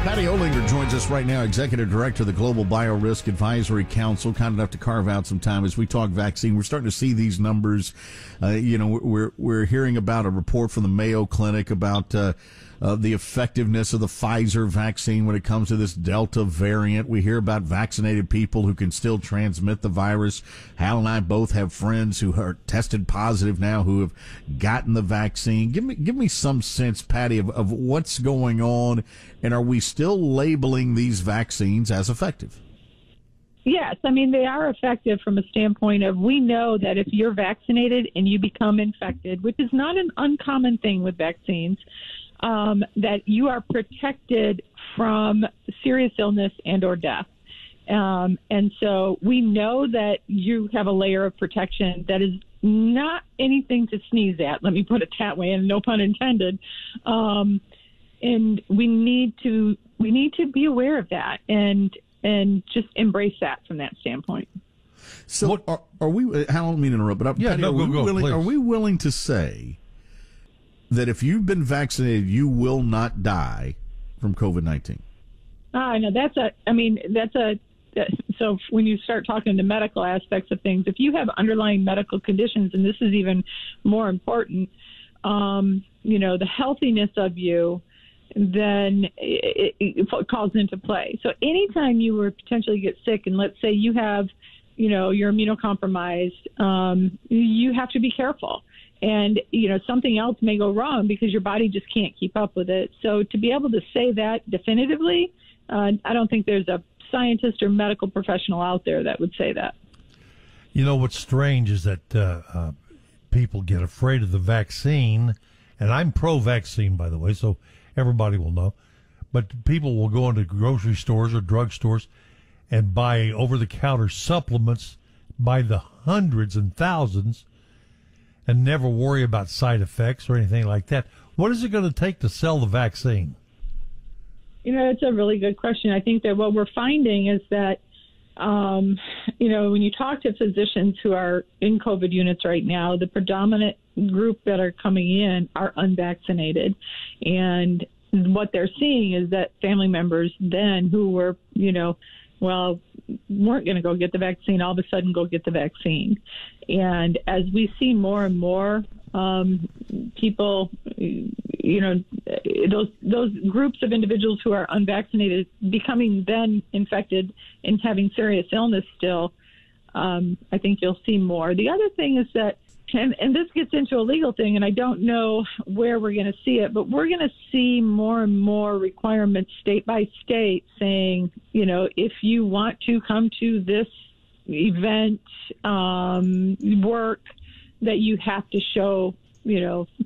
Patty Olinger joins us right now, Executive Director of the Global Biorisk Advisory Council, kind enough to carve out some time as we talk vaccine. We're starting to see these numbers. We're hearing about a report from the Mayo Clinic about the effectiveness of the Pfizer vaccine when it comes to this Delta variant. We hear about vaccinated people who can still transmit the virus. Hal and I both have friends who are tested positive now who have gotten the vaccine. Give me some sense, Patty, of what's going on, and are we still labeling these vaccines as effective? Yes, I mean, they are effective from a standpoint of we know that if you're vaccinated and you become infected, which is not an uncommon thing with vaccines, that you are protected from serious illness and or death. And so we know that you have a layer of protection that is not anything to sneeze at. Let me put it that way, and no pun intended. And we need to be aware of that and just embrace that from that standpoint. So are we, I don't mean to interrupt, but Patty, are we willing to say that if you've been vaccinated, you will not die from COVID-19? No, so when you start talking to medical aspects of things, if you have underlying medical conditions, and this is even more important, the healthiness of you, then it calls into play. So anytime you were potentially get sick, and let's say you have, you're immunocompromised, you have to be careful. And, something else may go wrong because your body just can't keep up with it. So to be able to say that definitively, I don't think there's a scientist or medical professional out there that would say that. What's strange is that people get afraid of the vaccine, and I'm pro-vaccine, by the way, so everybody will know. But people will go into grocery stores or drugstores and buy over-the-counter supplements by the hundreds and thousands and never worry about side effects or anything like that. What is it going to take to sell the vaccine? It's a really good question. I think that what we're finding is that, when you talk to physicians who are in COVID units right now, the predominant group that are coming in are unvaccinated. And what they're seeing is that family members then who were, weren't going to go get the vaccine, all of a sudden go get the vaccine. And as we see more and more people, those groups of individuals who are unvaccinated becoming then infected and having serious illness still, I think you'll see more. The other thing is that, and this gets into a legal thing, and I don't know where we're going to see it, but we're going to see more and more requirements state by state saying, if you want to come to this event, work, that you have to show,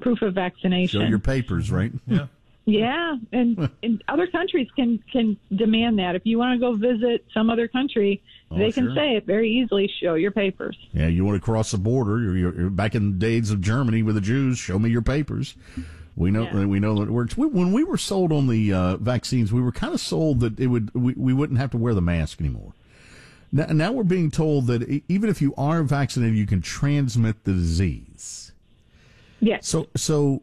proof of vaccination. Show your papers, right? Yeah. Yeah, and other countries can demand that. If you want to go visit some other country, they can say it very easily, show your papers. Yeah, you want to cross the border, you're back in the days of Germany with the Jews, show me your papers. We know that it works. When we were sold on the vaccines, we were kind of sold that we wouldn't have to wear the mask anymore. Now we're being told that even if you are vaccinated, you can transmit the disease. Yes. So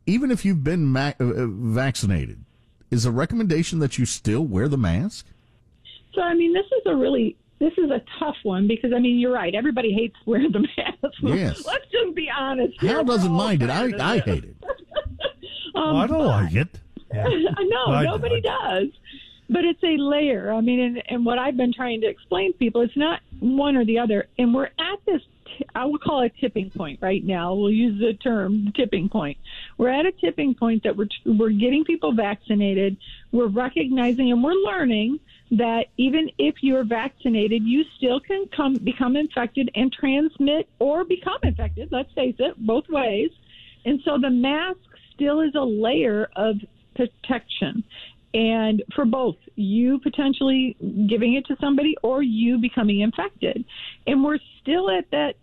even if you've been vaccinated, is a recommendation that you still wear the mask? So, this is a tough one because, you're right. Everybody hates wearing the mask. Yes. Let's just be honest. Hal doesn't mind it. I hate it. I don't like it. Yeah. No, nobody does. But it's a layer. And what I've been trying to explain to people, it's not one or the other. And we're at this, I will call it tipping point right now. We'll use the term tipping point. We're at a tipping point that we're getting people vaccinated. We're recognizing and we're learning that even if you're vaccinated, you still can become infected and transmit or become infected. Let's face it, both ways. And so the mask still is a layer of protection. And for both, you potentially giving it to somebody or you becoming infected. And we're still at that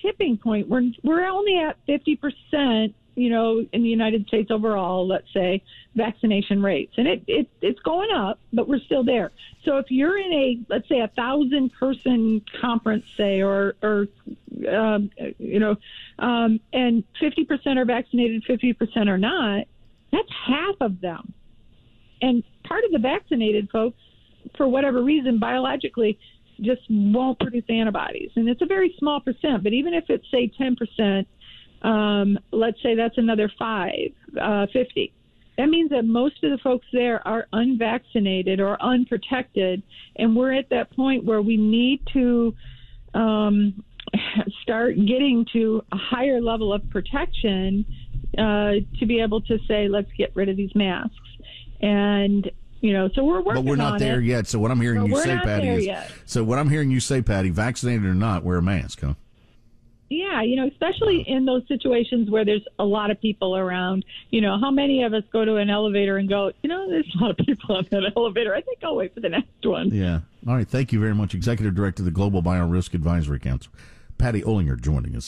tipping point. We're only at 50%, in the United States overall, let's say, vaccination rates. And it's going up, but we're still there. So if you're in let's say 1,000-person conference, say, and 50% are vaccinated, 50% are not, that's half of them. And part of the vaccinated folks, for whatever reason, biologically, just won't produce antibodies. And it's a very small percent, but even if it's, say, 10%, let's say that's another 50. That means that most of the folks there are unvaccinated or unprotected, and we're at that point where we need to start getting to a higher level of protection to be able to say, let's get rid of these masks. And so we're working on it. But we're not there yet. So what I'm hearing you say, Patty, Patty, vaccinated or not, wear a mask, huh? Yeah, especially in those situations where there's a lot of people around. How many of us go to an elevator and go, there's a lot of people on that elevator. I think I'll wait for the next one. Yeah. All right. Thank you very much. Executive Director of the Global Biorisk Advisory Council, Patty Olinger, joining us.